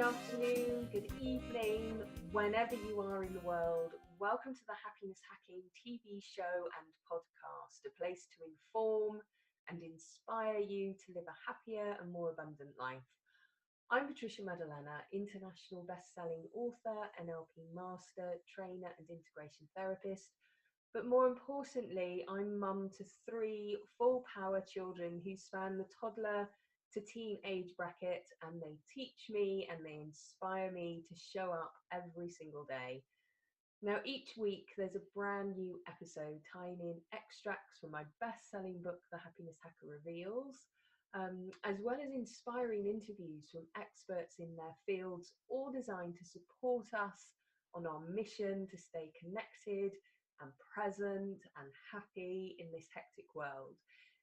afternoon, good evening, whenever you are in the world. Welcome to the Happiness Hacking TV show and podcast, a place to inform and inspire you to live a happier and more abundant life. I'm Patricia Madalena, international best-selling author, NLP master, trainer and integration therapist. But more importantly, I'm mum to three full power children who span the toddler to teen age bracket, and they teach me and they inspire me to show up every single day. Now, each week there's a brand new episode tying in extracts from my best-selling book, The Happiness Hacker Reveals, as well as inspiring interviews from experts in their fields, all designed to support us on our mission to stay connected and present and happy in this hectic world.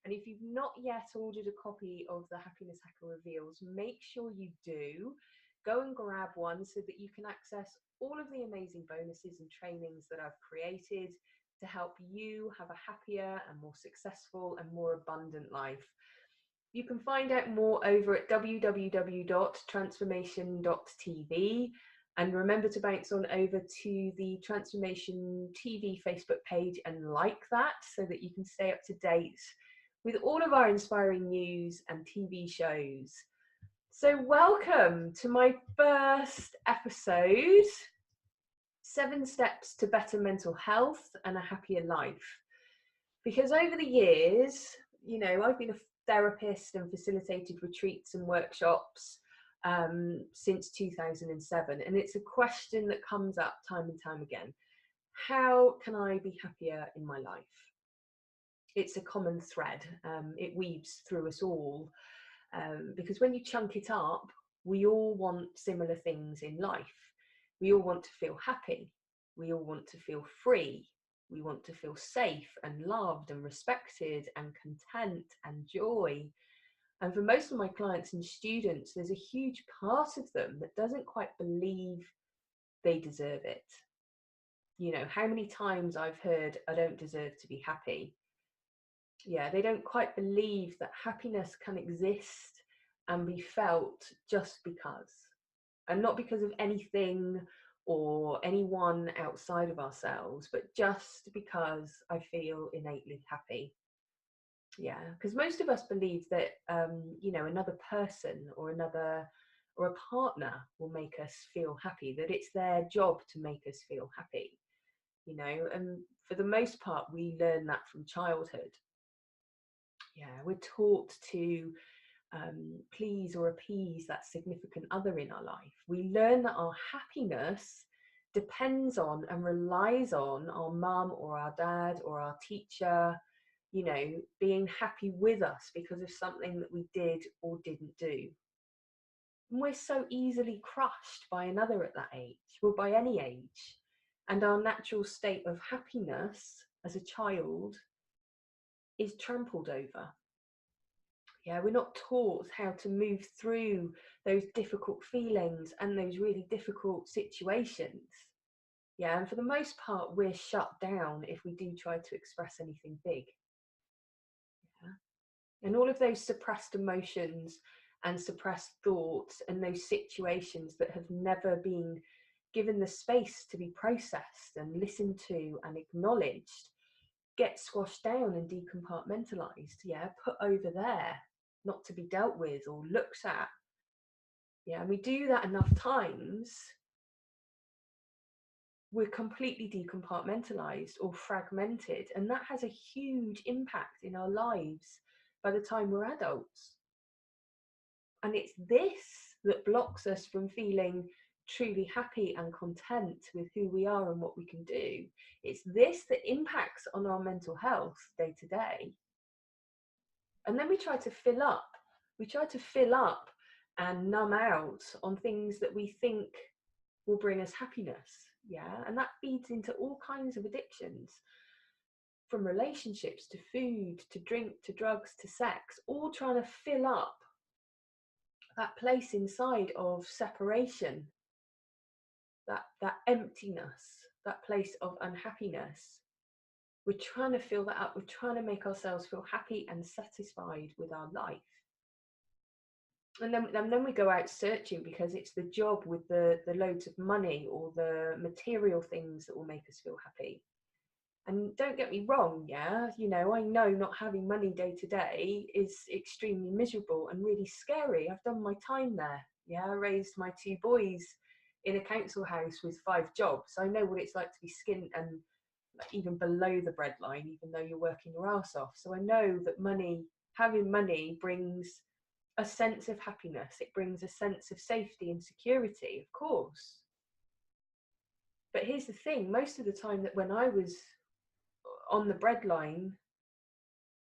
And if you've not yet ordered a copy of The Happiness Hacker Reveals, make sure you do. Go and grab one so that you can access all of the amazing bonuses and trainings that I've created to help you have a happier and more successful and more abundant life. You can find out more over at www.transformation.tv, and remember to bounce on over to the Transformation TV Facebook page and like that so that you can stay up to date with all of our inspiring news and TV shows. So welcome to my first episode, 7 Steps to Better Mental Health and a Happier Life. Because over the years, I've been a therapist and facilitated retreats and workshops since 2007. And it's a question that comes up time and time again. How can I be happier in my life? It's a common thread. It weaves through us all. Because when you chunk it up, we all want similar things in life. We all want to feel happy. We all want to feel free. We want to feel safe and loved and respected and content and joy. And for most of my clients and students, there's a huge part of them that doesn't quite believe they deserve it. How many times I've heard, I don't deserve to be happy. Yeah, they don't quite believe that happiness can exist and be felt just because, and not because of anything or anyone outside of ourselves, but just because I feel innately happy. Yeah, because most of us believe that another person or a partner will make us feel happy, that it's their job to make us feel happy, and for the most part we learn that from childhood. Yeah, we're taught to please or appease that significant other in our life. We learn that our happiness depends on and relies on our mum or our dad or our teacher, being happy with us because of something that we did or didn't do. And we're so easily crushed by another at that age, or by any age. And our natural state of happiness as a child is trampled over. Yeah, we're not taught how to move through those difficult feelings and those really difficult situations. Yeah, and for the most part, we're shut down if we do try to express anything big. Yeah. And all of those suppressed emotions and suppressed thoughts and those situations that have never been given the space to be processed and listened to and acknowledged get squashed down and decompartmentalized. Yeah, put over there, not to be dealt with or looked at. Yeah, and we do that enough times, we're completely decompartmentalized or fragmented, and that has a huge impact in our lives by the time we're adults. And it's this that blocks us from feeling truly happy and content with who we are and what we can do. It's this that impacts on our mental health day to day. And then we try to fill up and numb out on things that we think will bring us happiness. Yeah, and that feeds into all kinds of addictions, from relationships to food to drink to drugs to sex, all trying to fill up that place inside of separation, that emptiness, that place of unhappiness. We're trying to fill that up. We're trying to make ourselves feel happy and satisfied with our life. And then we go out searching because it's the job with the loads of money or the material things that will make us feel happy. And don't get me wrong, yeah, I know not having money day to day is extremely miserable and really scary. I've done my time there. Yeah, I raised my two boys in a council house with 5 jobs. I know what it's like to be skint and even below the breadline, even though you're working your ass off. So I know that having money brings a sense of happiness. It brings a sense of safety and security, of course. But here's the thing, most of the time that when I was on the breadline,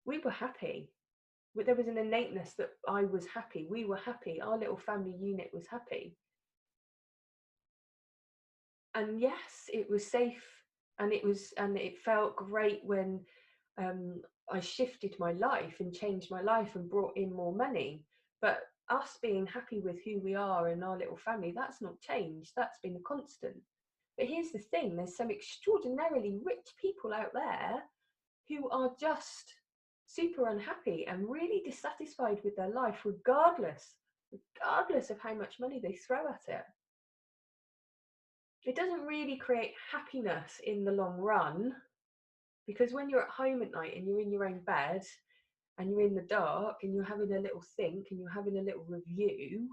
we were happy. There was an innateness that I was happy. We were happy. Our little family unit was happy. And yes, it was safe, and it felt great when I shifted my life and changed my life and brought in more money. But us being happy with who we are and our little family, that's not changed. That's been a constant. But here's the thing, there's some extraordinarily rich people out there who are just super unhappy and really dissatisfied with their life, regardless of how much money they throw at it. It doesn't really create happiness in the long run, because when you're at home at night and you're in your own bed and you're in the dark and you're having a little think and you're having a little review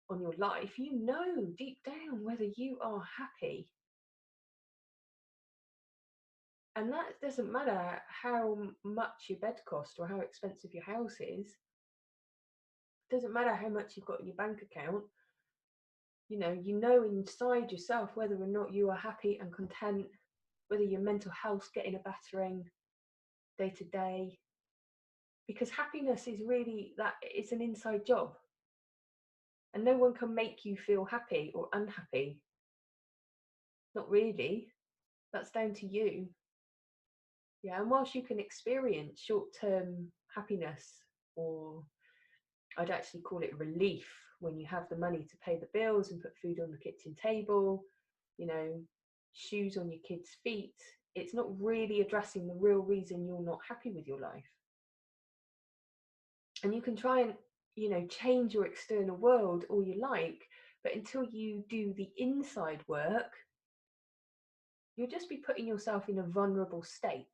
on your life, you know deep down whether you are happy. And that doesn't matter how much your bed costs or how expensive your house is. It doesn't matter how much you've got in your bank account. You know inside yourself whether or not you are happy and content, whether your mental health's getting a battering day to day. Because happiness is really that, it's an inside job. And no one can make you feel happy or unhappy. Not really. That's down to you. Yeah, and whilst you can experience short-term happiness, or I'd actually call it relief, when you have the money to pay the bills and put food on the kitchen table, shoes on your kids' feet, it's not really addressing the real reason you're not happy with your life. And you can try and, change your external world all you like, but until you do the inside work, you'll just be putting yourself in a vulnerable state,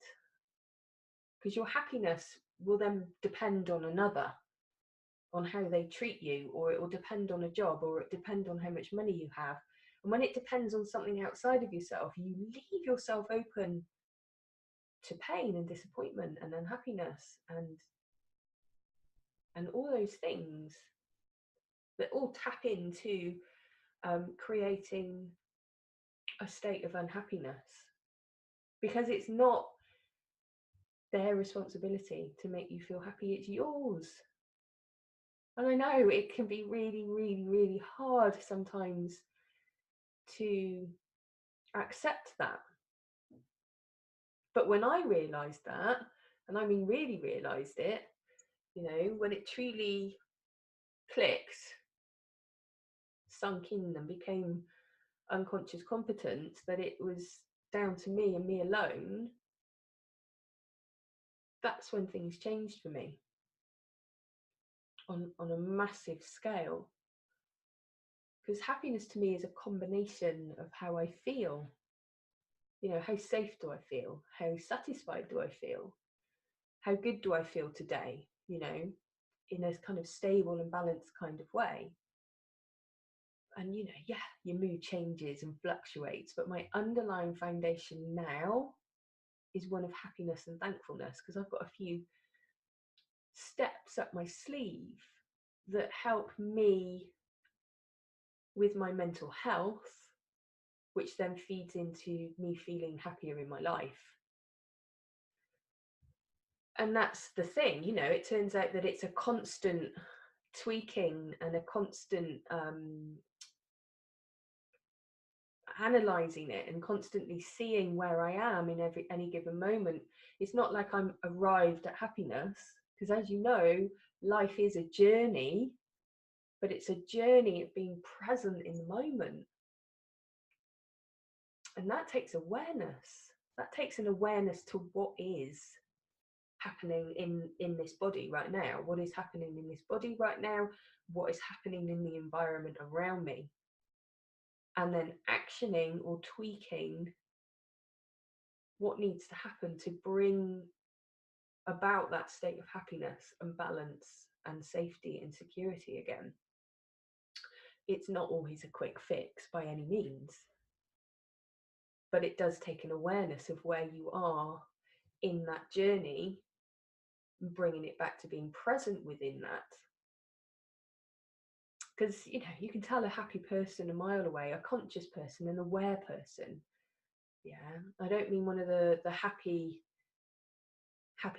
because your happiness will then depend on another, on how they treat you, or it will depend on a job, or it depend on how much money you have. And when it depends on something outside of yourself, you leave yourself open to pain and disappointment and unhappiness and all those things that all tap into creating a state of unhappiness, because it's not their responsibility to make you feel happy, it's yours. And I know it can be really, really, really hard sometimes to accept that. But when I realised that, and I mean really realised it, when it truly clicked, sunk in and became unconscious competence, that it was down to me and me alone, that's when things changed for me on a massive scale. Because happiness to me is a combination of how I feel. How safe do I feel? How satisfied do I feel? How good do I feel today? In a kind of stable and balanced kind of way. And your mood changes and fluctuates, but my underlying foundation now is one of happiness and thankfulness, because I've got a few steps up my sleeve that help me with my mental health, which then feeds into me feeling happier in my life. And that's the thing, it turns out that it's a constant tweaking and a constant analysing it and constantly seeing where I am in any given moment. It's not like I'm arrived at happiness, because as you know, life is a journey, but it's a journey of being present in the moment. And that takes awareness. That takes an awareness to what is happening in this body right now? What is happening in this body right now? What is happening in the environment around me? And then actioning or tweaking what needs to happen to bring about that state of happiness and balance and safety and security again. It's not always a quick fix by any means, but it does take an awareness of where you are in that journey, bringing it back to being present within that. Because, you know, you can tell a happy person a mile away, a conscious person, an aware person. Yeah, I don't mean one of the happy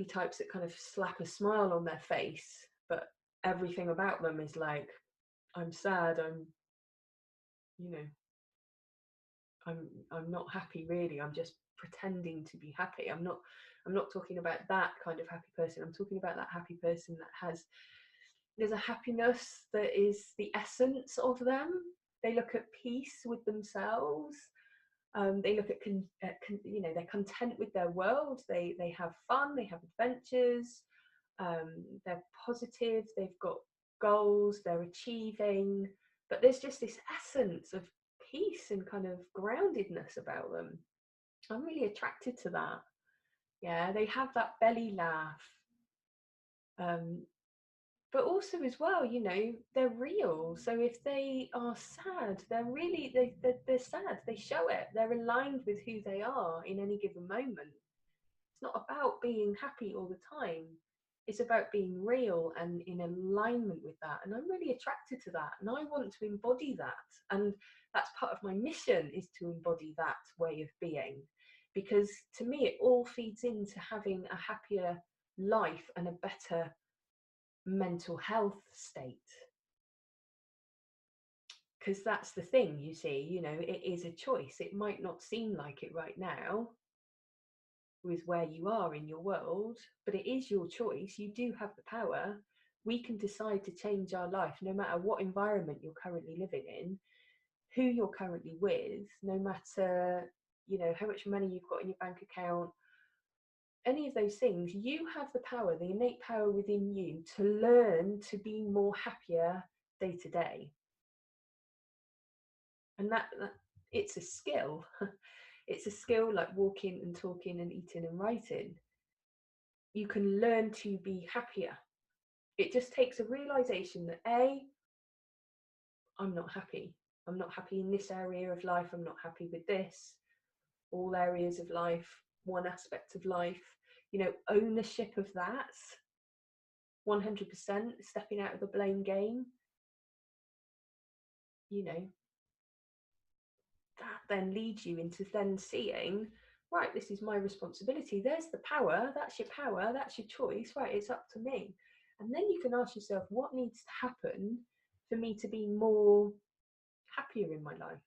types that kind of slap a smile on their face, but everything about them is like, I'm sad, you know, I'm not happy really, I'm just pretending to be happy. I'm not talking about that kind of happy person. I'm talking about that happy person that there's a happiness that is the essence of them. They look at peace with themselves. They look at, you know, they're content with their world. They have fun. They have adventures. They're positive. They've got goals. They're achieving. But there's just this essence of peace and kind of groundedness about them. I'm really attracted to that. Yeah, they have that belly laugh. But also as well, you know, they're real. So if they are sad, they're sad. They show it. They're aligned with who they are in any given moment. It's not about being happy all the time. It's about being real and in alignment with that. And I'm really attracted to that. And I want to embody that. And that's part of my mission, is to embody that way of being. Because to me, it all feeds into having a happier life and a better mental health state. Because that's the thing, you see, you know, it is a choice. It might not seem like it right now with where you are in your world, but it is your choice. You do have the power. We can decide to change our life no matter what environment you're currently living in, who you're currently with, no matter, you know, how much money you've got in your bank account, any of those things. You have the power, the innate power within you, to learn to be more happier day to day. And that it's a skill. It's a skill like walking and talking and eating and writing. You can learn to be happier. It just takes a realization that I'm not happy. I'm not happy in this area of life. I'm not happy with this. All areas of life, one aspect of life, you know, ownership of that, 100%, stepping out of the blame game, you know, that then leads you into then seeing, right, this is my responsibility. There's the power. That's your power. That's your choice. Right, it's up to me. And then you can ask yourself, what needs to happen for me to be more happier in my life,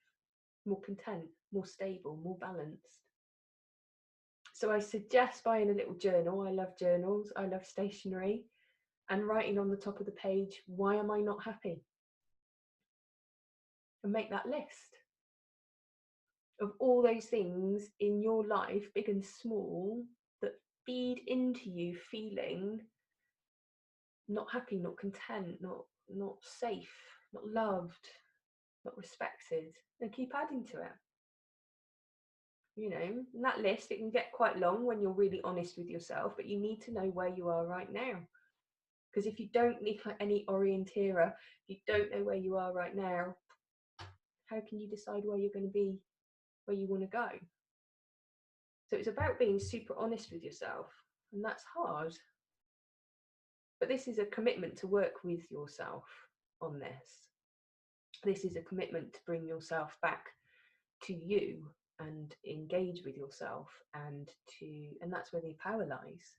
more content, more stable, more balanced? So I suggest buying a little journal. I love journals. I love stationery. And writing on the top of the page, why am I not happy? And make that list of all those things in your life, big and small, that feed into you feeling not happy, not content, not safe, not loved, not respected, and keep adding to it. You know, and that list, it can get quite long when you're really honest with yourself, but you need to know where you are right now. Because if you don't need any orienteer, if you don't know where you are right now, how can you decide where you're going to be, where you want to go? So it's about being super honest with yourself, and that's hard. But this is a commitment to work with yourself on this. This is a commitment to bring yourself back to you and engage with yourself, and that's where the power lies.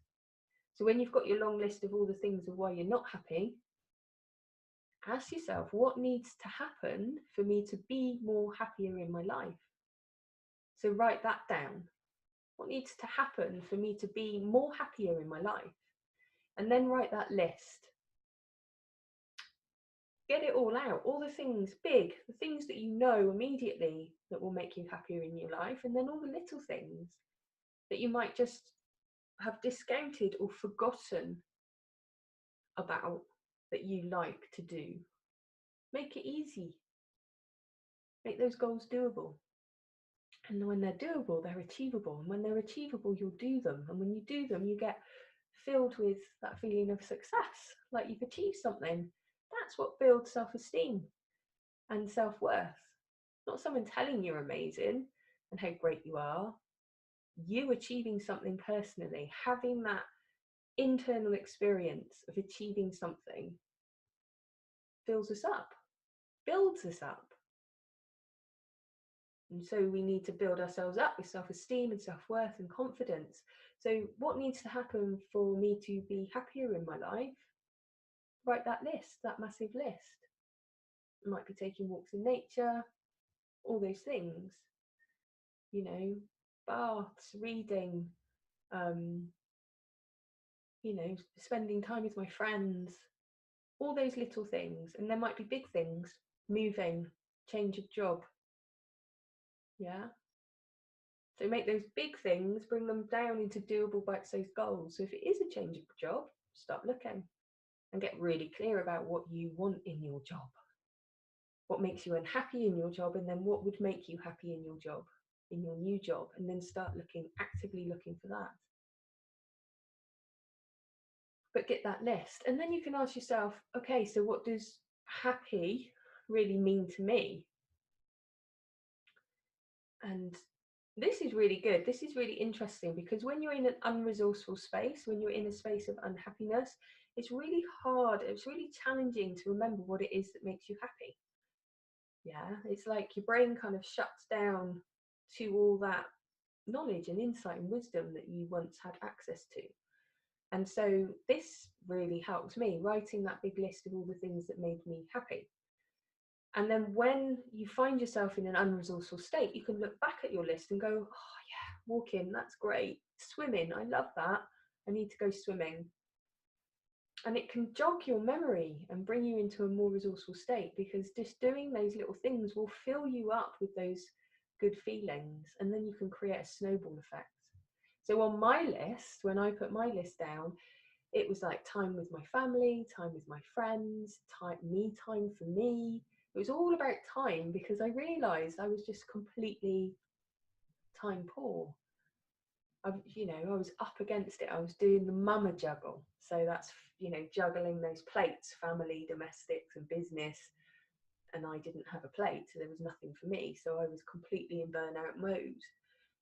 So when you've got your long list of all the things of why you're not happy, ask yourself, what needs to happen for me to be more happier in my life? So write that down. What needs to happen for me to be more happier in my life? And then write that list. Get it all out, all the things big, the things that you know immediately that will make you happier in your life, and then all the little things that you might just have discounted or forgotten about that you like to do. Make it easy. Make those goals doable. And when they're doable, they're achievable. And when they're achievable, you'll do them. And when you do them, you get filled with that feeling of success, like you've achieved something. That's what builds self-esteem and self-worth. Not someone telling you're amazing and how great you are. You achieving something personally, having that internal experience of achieving something fills us up, builds us up. And so we need to build ourselves up with self-esteem and self-worth and confidence. So what needs to happen for me to be happier in my life? Write that list, that massive list. It might be taking walks in nature, all those things, you know, baths, reading, you know, spending time with my friends, all those little things. And there might be big things, moving, change of job. Yeah. So make those big things, bring them down into doable bite-sized goals. So if it is a change of job, start looking and get really clear about what you want in your job. What makes you unhappy in your job, and then what would make you happy in your job, in your new job, and then start actively looking for that. But get that list, and then you can ask yourself, okay, so what does happy really mean to me? And this is really good. This is really interesting, because when you're in an unresourceful space, when you're in a space of unhappiness, it's really hard, it's really challenging to remember what it is that makes you happy. Yeah, it's like your brain kind of shuts down to all that knowledge and insight and wisdom that you once had access to. And so this really helps me, writing that big list of all the things that made me happy. And then when you find yourself in an unresourceful state, you can look back at your list and go, oh yeah, walking, that's great. Swimming, I love that. I need to go swimming. And it can jog your memory and bring you into a more resourceful state, because just doing those little things will fill you up with those good feelings, and then you can create a snowball effect. So on my list, when I put my list down, it was like time with my family, time with my friends, time for me. It was all about time, because I realized I was just completely time poor. I was up against it. I was doing the mama juggle. So that's, juggling those plates, family, domestics and business. And I didn't have a plate, so there was nothing for me. So I was completely in burnout mode.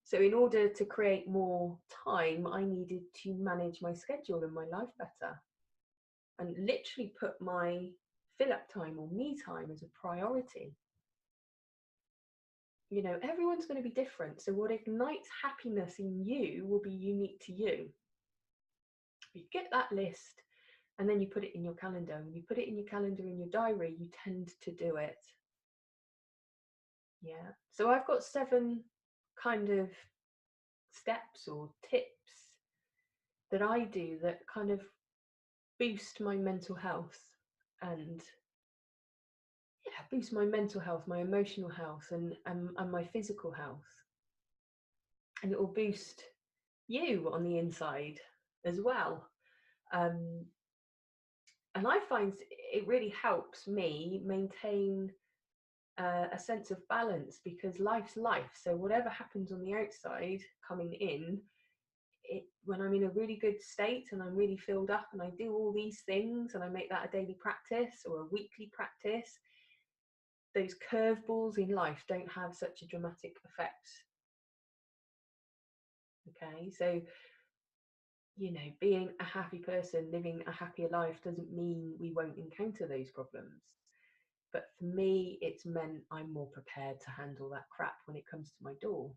So in order to create more time, I needed to manage my schedule and my life better, and literally put my fill up time or me time as a priority. Everyone's going to be different. So what ignites happiness in you will be unique to you. You get that list and then you put it in your calendar. When you put it in your calendar, in your diary, you tend to do it. Yeah. So I've got 7 kind of steps or tips that I do that kind of boost my mental health and boost my mental health, my emotional health, and my physical health. And it will boost you on the inside as well. And I find it really helps me maintain a sense of balance, because life's life. So whatever happens on the outside coming in, when I'm in a really good state and I'm really filled up and I do all these things and I make that a daily practice or a weekly practice, those curveballs in life don't have such a dramatic effect. Okay, so being a happy person, living a happier life doesn't mean we won't encounter those problems. But for me, it's meant I'm more prepared to handle that crap when it comes to my door.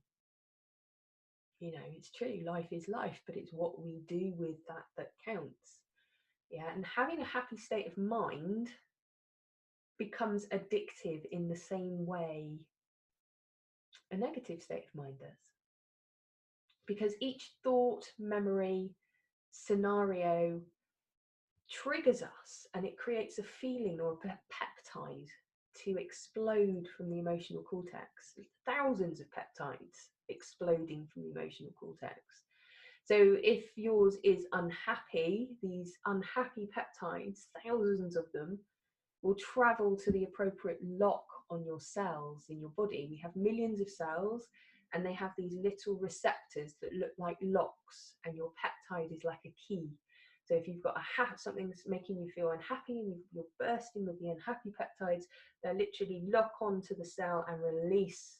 It's true, life is life, but it's what we do with that counts. Yeah, and having a happy state of mind becomes addictive in the same way a negative state of mind does. Because each thought, memory, scenario triggers us, and it creates a feeling or a peptide to explode from the emotional cortex. Thousands of peptides exploding from the emotional cortex. So if yours is unhappy, these unhappy peptides, thousands of them, will travel to the appropriate lock on your cells in your body. We have millions of cells, and they have these little receptors that look like locks, and your peptide is like a key. So if you've got something that's making you feel unhappy and you're bursting with the unhappy peptides, they literally lock onto the cell and release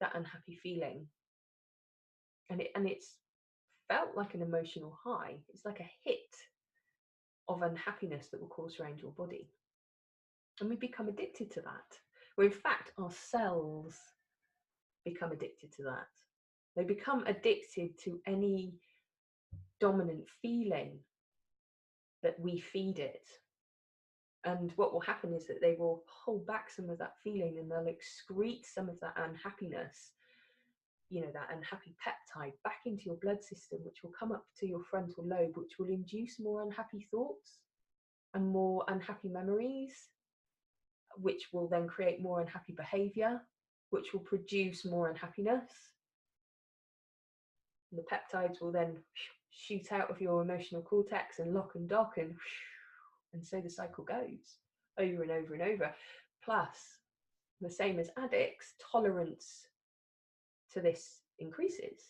that unhappy feeling. And it's felt like an emotional high. It's like a hit of unhappiness that will course around your body. And we become addicted to that. Well, in fact, our cells become addicted to that. They become addicted to any dominant feeling that we feed it. And what will happen is that they will hold back some of that feeling, and they'll excrete some of that unhappiness, that unhappy peptide, back into your blood system, which will come up to your frontal lobe, which will induce more unhappy thoughts and more unhappy memories, which will then create more unhappy behavior, which will produce more unhappiness. And the peptides will then shoot out of your emotional cortex and lock and dock, and so the cycle goes over and over and over. Plus, the same as addicts, tolerance to this increases.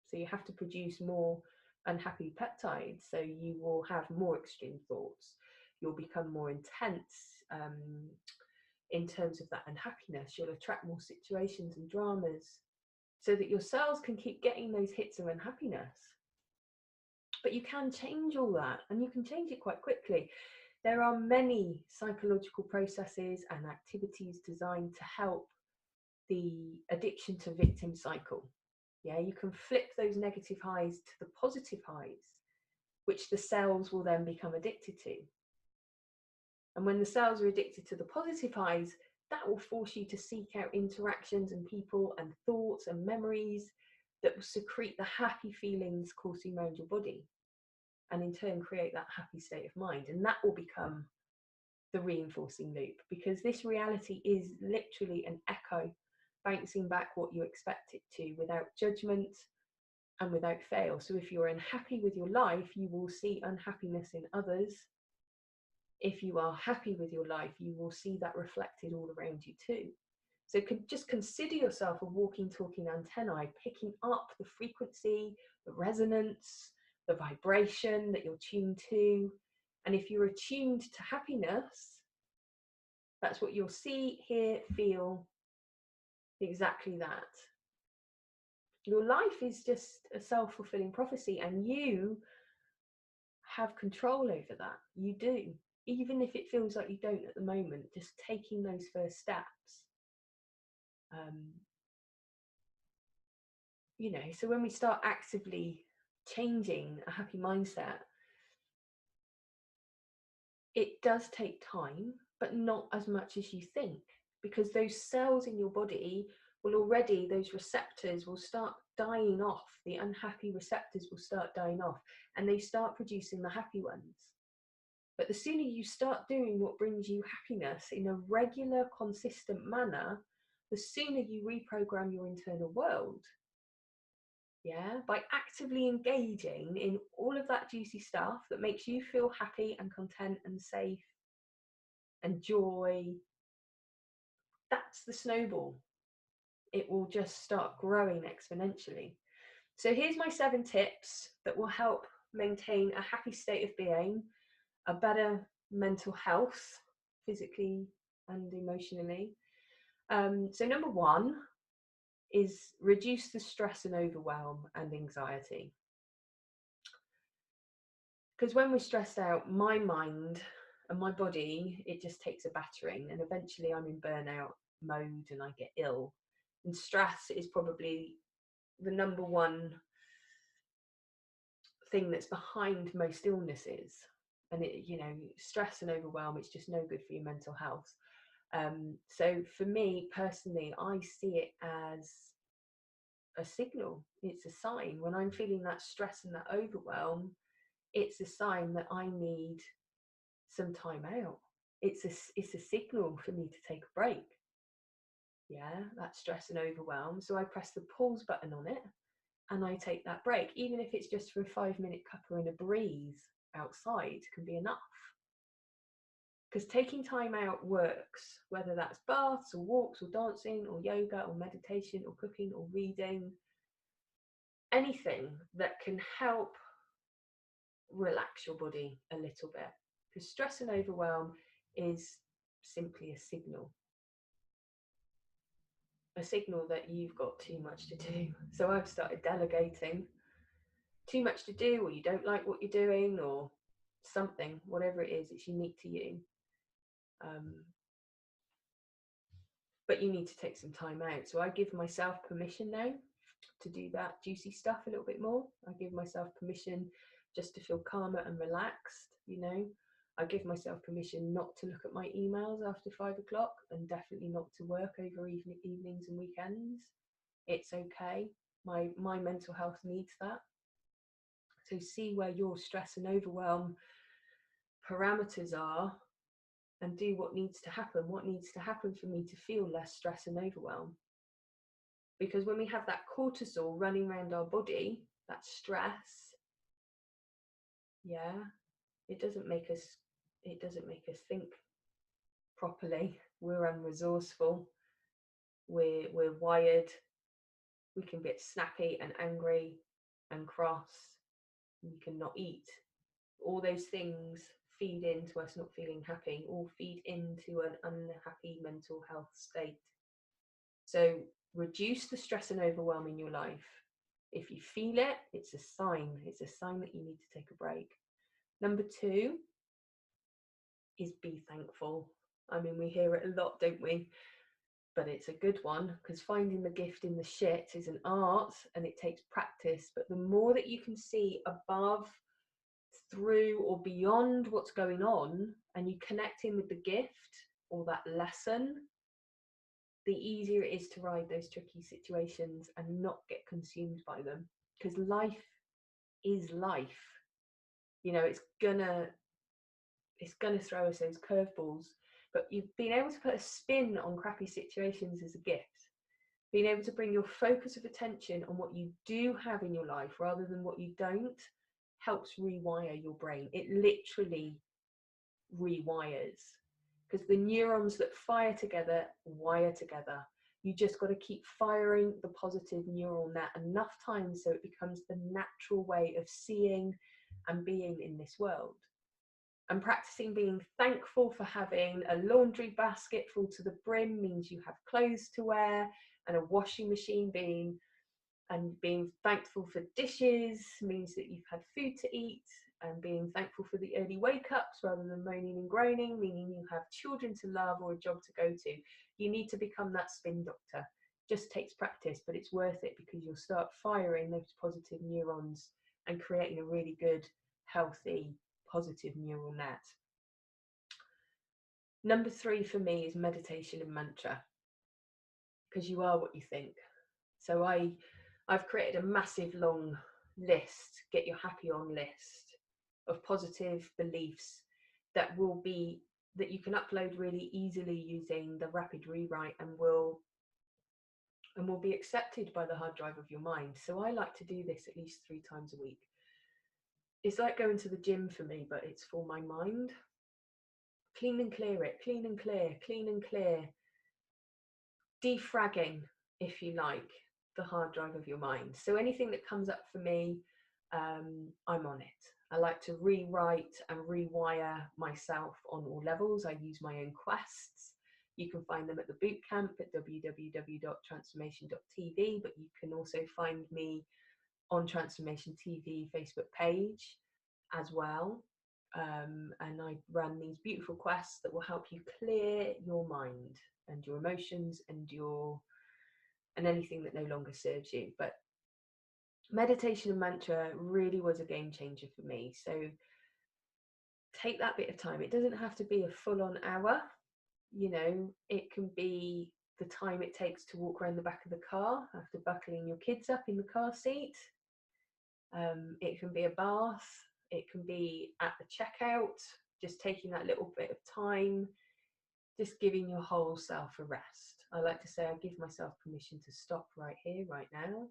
So you have to produce more unhappy peptides. So you will have more extreme thoughts. You'll become more intense in terms of that unhappiness. You'll attract more situations and dramas so that your cells can keep getting those hits of unhappiness. But you can change all that, and you can change it quite quickly. There are many psychological processes and activities designed to help the addiction to victim cycle. Yeah, you can flip those negative highs to the positive highs, which the cells will then become addicted to. And when the cells are addicted to the positive highs, that will force you to seek out interactions and people and thoughts and memories that will secrete the happy feelings coursing around your body, and in turn create that happy state of mind. And that will become the reinforcing loop, because this reality is literally an echo bouncing back what you expect it to, without judgment and without fail. So if you're unhappy with your life, you will see unhappiness in others. If you are happy with your life, you will see that reflected all around you too. So just consider yourself a walking, talking antennae, picking up the frequency, the resonance, the vibration that you're tuned to. And if you're attuned to happiness, that's what you'll see, hear, feel, exactly that. Your life is just a self-fulfilling prophecy, and you have control over that. You do. Even if it feels like you don't at the moment, just taking those first steps. So when we start actively changing a happy mindset, it does take time, but not as much as you think, because those cells in your body will already, those receptors will start dying off. The unhappy receptors will start dying off, and they start producing the happy ones. But the sooner you start doing what brings you happiness in a regular, consistent manner, the sooner you reprogram your internal world. Yeah, by actively engaging in all of that juicy stuff that makes you feel happy and content and safe and joy. That's the snowball. It will just start growing exponentially. So here's my 7 tips that will help maintain a happy state of being, a better mental health, physically and emotionally. So number 1 is reduce the stress and overwhelm and anxiety. Because when we're stressed out, my mind and my body, it just takes a battering, and eventually I'm in burnout mode and I get ill. And stress is probably the number 1 thing that's behind most illnesses. And stress and overwhelm, it's just no good for your mental health. So for me personally, I see it as a signal. It's a sign. When I'm feeling that stress and that overwhelm, it's a sign that I need some time out. It's a signal for me to take a break. Yeah, that stress and overwhelm. So I press the pause button on it, and I take that break, even if it's just for a 5-minute cuppa and a breeze outside can be enough. Because taking time out works, whether that's baths or walks or dancing or yoga or meditation or cooking or reading, anything that can help relax your body a little bit. Because stress and overwhelm is simply a signal that you've got too much to do. So I've started delegating. Too much to do, or you don't like what you're doing, or something, whatever it is, it's unique to you. But you need to take some time out. So I give myself permission now to do that juicy stuff a little bit more. I give myself permission just to feel calmer and relaxed, you know. I give myself permission not to look at my emails after 5 o'clock, and definitely not to work over evenings and weekends. It's okay. My mental health needs that. So see where your stress and overwhelm parameters are, and do what needs to happen. What needs to happen for me to feel less stress and overwhelm? Because when we have that cortisol running around our body, that stress, it doesn't make us think properly. We're unresourceful. We're wired. We can get snappy and angry and cross. We cannot eat. All those things feed into us not feeling happy, or feed into an unhappy mental health state. So reduce the stress and overwhelm in your life. If you feel it, it's a sign. It's a sign that you need to take a break. Number 2 is be thankful. I mean, we hear it a lot, don't we? But it's a good one, because finding the gift in the shit is an art, and it takes practice. But the more that you can see above, through, or beyond what's going on, and you connect in with the gift or that lesson, the easier it is to ride those tricky situations and not get consumed by them. Because life is life. You know, it's gonna throw us those curveballs. But you've been able to put a spin on crappy situations as a gift. Being able to bring your focus of attention on what you do have in your life rather than what you don't helps rewire your brain. It literally rewires, because the neurons that fire together wire together. You just got to keep firing the positive neural net enough times so it becomes the natural way of seeing and being in this world. And practicing being thankful for having a laundry basket full to the brim means you have clothes to wear, and a washing machine being thankful for dishes means that you've had food to eat, and being thankful for the early wake-ups rather than moaning and groaning, meaning you have children to love or a job to go to. You need to become that spin doctor. Just takes practice, but it's worth it, because you'll start firing those positive neurons and creating a really good, healthy, positive neural net. Number 3 for me is meditation and mantra, because you are what you think. So I've created a massive long list, get your happy on list, of positive beliefs that you can upload really easily using the Rapid Rewrite, and will be accepted by the hard drive of your mind. So I like to do this at least 3 times a week. It's like going to the gym for me, but it's for my mind. Clean and clear it, clean and clear, clean and clear. Defragging, if you like, the hard drive of your mind. So anything that comes up for me, I'm on it. I like to rewrite and rewire myself on all levels. I use my own quests. You can find them at the bootcamp at www.transformation.tv, but you can also find me on Transformation TV Facebook page as well. And I run these beautiful quests that will help you clear your mind and your emotions and anything that no longer serves you. But meditation and mantra really was a game changer for me. So take that bit of time. It doesn't have to be a full-on hour. You know, it can be the time it takes to walk around the back of the car after buckling your kids up in the car seat. It can be a bath. It can be at the checkout, just taking that little bit of time, just giving your whole self a rest. I like to say I give myself permission to stop right here, right now,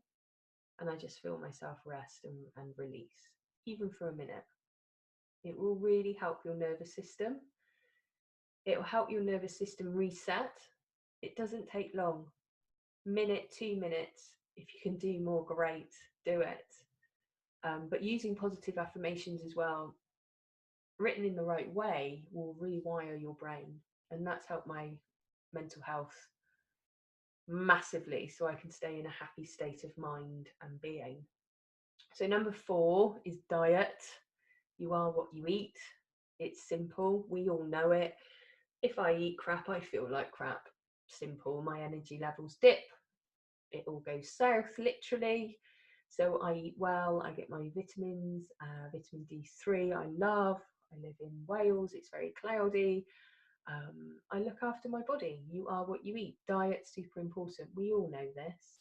and I just feel myself rest and release, even for a minute. It will really help your nervous system. It will help your nervous system reset. It doesn't take long. Minute, 2 minutes. If you can do more, great, do it. But using positive affirmations as well, written in the right way, will rewire your brain. And that's helped my mental health massively, so I can stay in a happy state of mind and being. So number 4 is diet. You are what you eat. It's simple. We all know it. If I eat crap, I feel like crap. Simple. My energy levels dip. It all goes south, literally. So I eat well. I get my vitamins, vitamin D3 I love. I live in Wales. It's very cloudy. I look after my body. You are what you eat. Diet's super important. We all know this.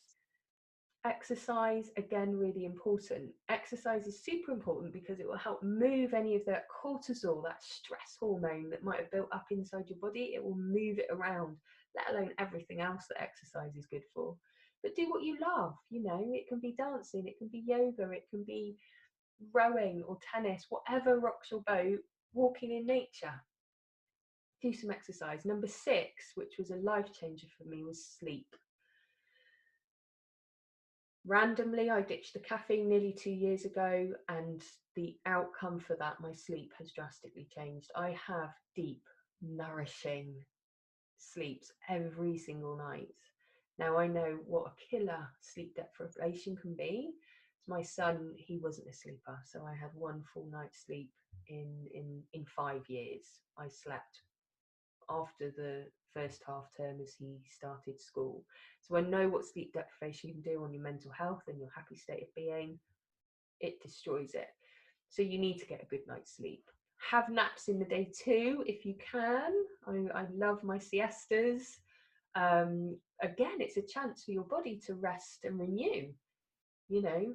Exercise, again, really important. Exercise is super important because it will help move any of that cortisol, that stress hormone that might have built up inside your body. It will move it around, let alone everything else that exercise is good for. But do what you love. You know, it can be dancing, it can be yoga, it can be rowing or tennis, whatever rocks your boat. Walking in nature. Do some exercise. Number 6, which was a life changer for me, was sleep. Randomly, I ditched the caffeine nearly 2 years ago, and the outcome for that, my sleep has drastically changed. I have deep, nourishing sleeps every single night. Now I know what a killer sleep deprivation can be. My son, he wasn't a sleeper, so I had 1 full night's sleep in 5 years. I slept after the first half term as he started school. So I know what sleep deprivation can do on your mental health and your happy state of being. It destroys it. So you need to get a good night's sleep. Have naps in the day too, if you can. I love my siestas. Again, it's a chance for your body to rest and renew, you know.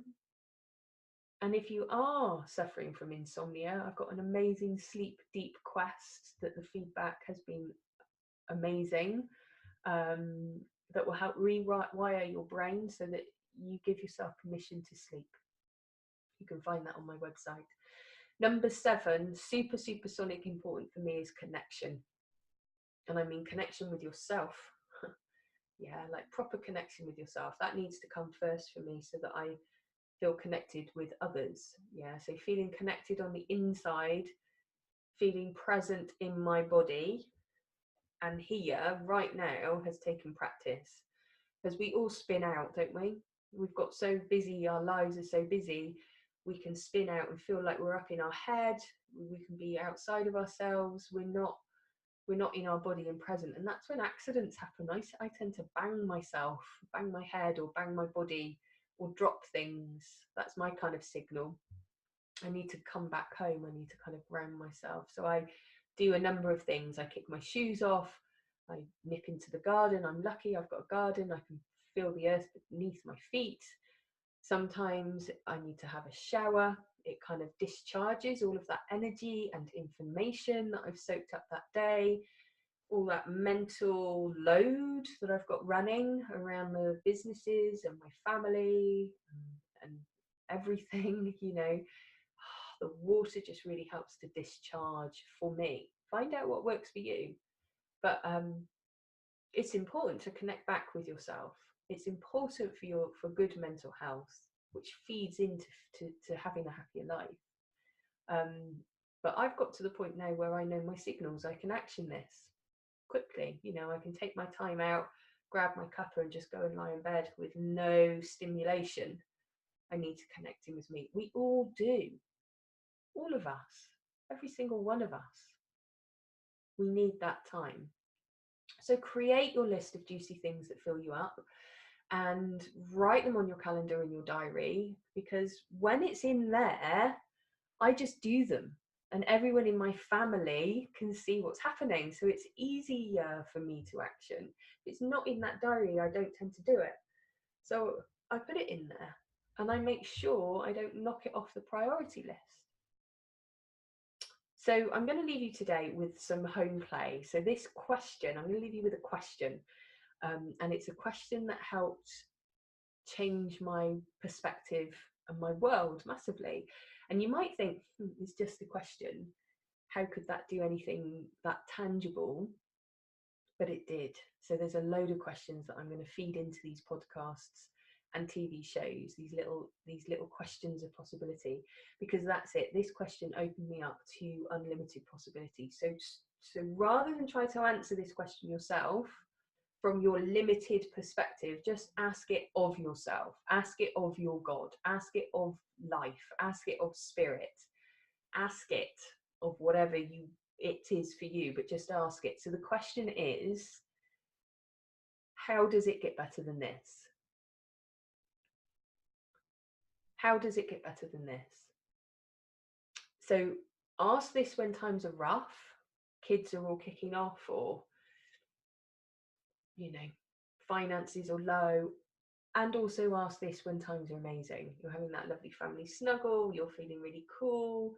And if you are suffering from insomnia, I've got an amazing Sleep Deep Quest that the feedback has been amazing, that will help rewire your brain so that you give yourself permission to sleep. You can find that on my website. Number 7, super sonic important for me, is connection. And I mean connection with yourself. Yeah, like proper connection with yourself. That needs to come first for me so that I feel connected with others. Yeah, so feeling connected on the inside, feeling present in my body and here right now has taken practice, because we all spin out, don't we? We've got so busy, our lives are so busy, we can spin out and feel like we're up in our head, we can be outside of ourselves, we're not in our body and present, and that's when accidents happen. I tend to bang myself, bang my head or bang my body or drop things. That's my kind of signal. I need to come back home, I need to kind of ground myself. So I do a number of things. I kick my shoes off, I nip into the garden. I'm lucky, I've got a garden, I can feel the earth beneath my feet. Sometimes I need to have a shower. It kind of discharges all of that energy and information that I've soaked up that day, all that mental load that I've got running around the businesses and my family and everything, you know. The water just really helps to discharge for me. Find out what works for you. But it's important to connect back with yourself. It's important for good mental health, which feeds into to having a happier life. But I've got to the point now where I know my signals. I can action this quickly. You know, I can take my time out, grab my cuppa and just go and lie in bed with no stimulation. I need to connect in with me. We all do. All of us. Every single one of us. We need that time. So create your list of juicy things that fill you up and write them on your calendar in your diary, because when it's in there, I just do them and everyone in my family can see what's happening. So it's easier for me to action. If it's not in that diary, I don't tend to do it. So I put it in there and I make sure I don't knock it off the priority list. So I'm going to leave you today with some home play. So this question, I'm going to leave you with a question. And it's a question that helped change my perspective and my world massively. And you might think, it's just a question. How could that do anything that tangible? But it did. So there's a load of questions that I'm going to feed into these podcasts and TV shows, these little questions of possibility, because that's it. This question opened me up to unlimited possibility. So rather than try to answer this question yourself from your limited perspective, just ask it of yourself, ask it of your God, ask it of life, ask it of spirit, ask it of whatever it is for you, but just ask it. So the question is, how does it get better than this? How does it get better than this? So ask this when times are rough, kids are all kicking off, or, you know, finances are low. And also ask this when times are amazing. You're having that lovely family snuggle, you're feeling really cool,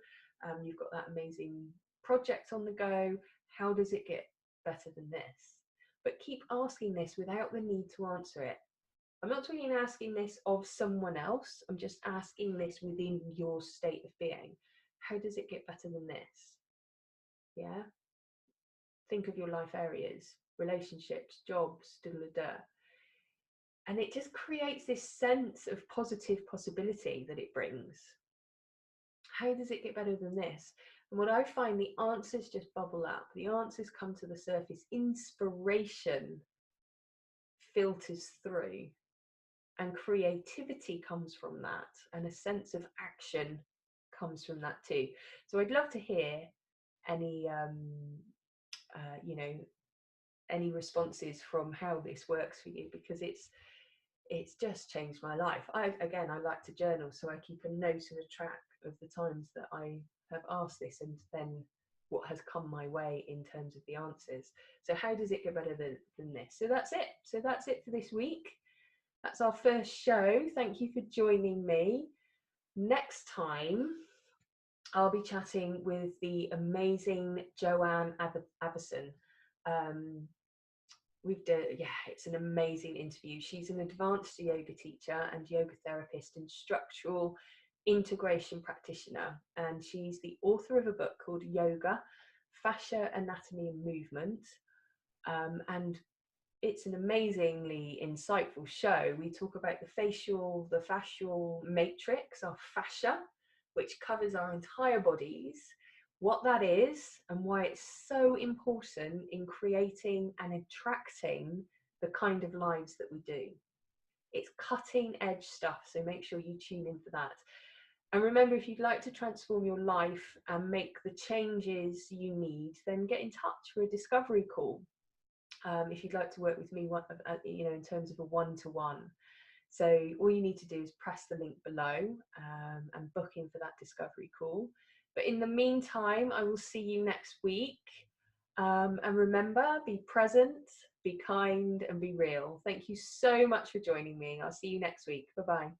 you've got that amazing project on the go. How does it get better than this? But keep asking this without the need to answer it. I'm not talking asking this of someone else. I'm just asking this within your state of being. How does it get better than this? Yeah. Think of your life areas, relationships, jobs, da-da-da. And it just creates this sense of positive possibility that it brings. How does it get better than this? And what I find, the answers just bubble up. The answers come to the surface. Inspiration filters through. And creativity comes from that. And a sense of action comes from that too. So I'd love to hear any, any responses from how this works for you, because it's just changed my life. I like to journal, so I keep a note and a track of the times that I have asked this and then what has come my way in terms of the answers. So how does it get better than this? So that's it for this week. That's our first show. Thank you for joining me. Next time I'll be chatting with the amazing Joanne Avison. It's an amazing interview. She's an advanced yoga teacher and yoga therapist and structural integration practitioner, and she's the author of a book called Yoga, Fascia, Anatomy and Movement, and it's an amazingly insightful show. We talk about the fascial matrix, our fascia, which covers our entire bodies, what that is and why it's so important in creating and attracting the kind of lives that we do. It's cutting edge stuff, so make sure you tune in for that. And remember, if you'd like to transform your life and make the changes you need, then get in touch for a discovery call. If you'd like to work with me, in terms of a one-to-one. So all you need to do is press the link below and book in for that discovery call. But in the meantime, I will see you next week. And remember, be present, be kind, and be real. Thank you so much for joining me. I'll see you next week. Bye-bye.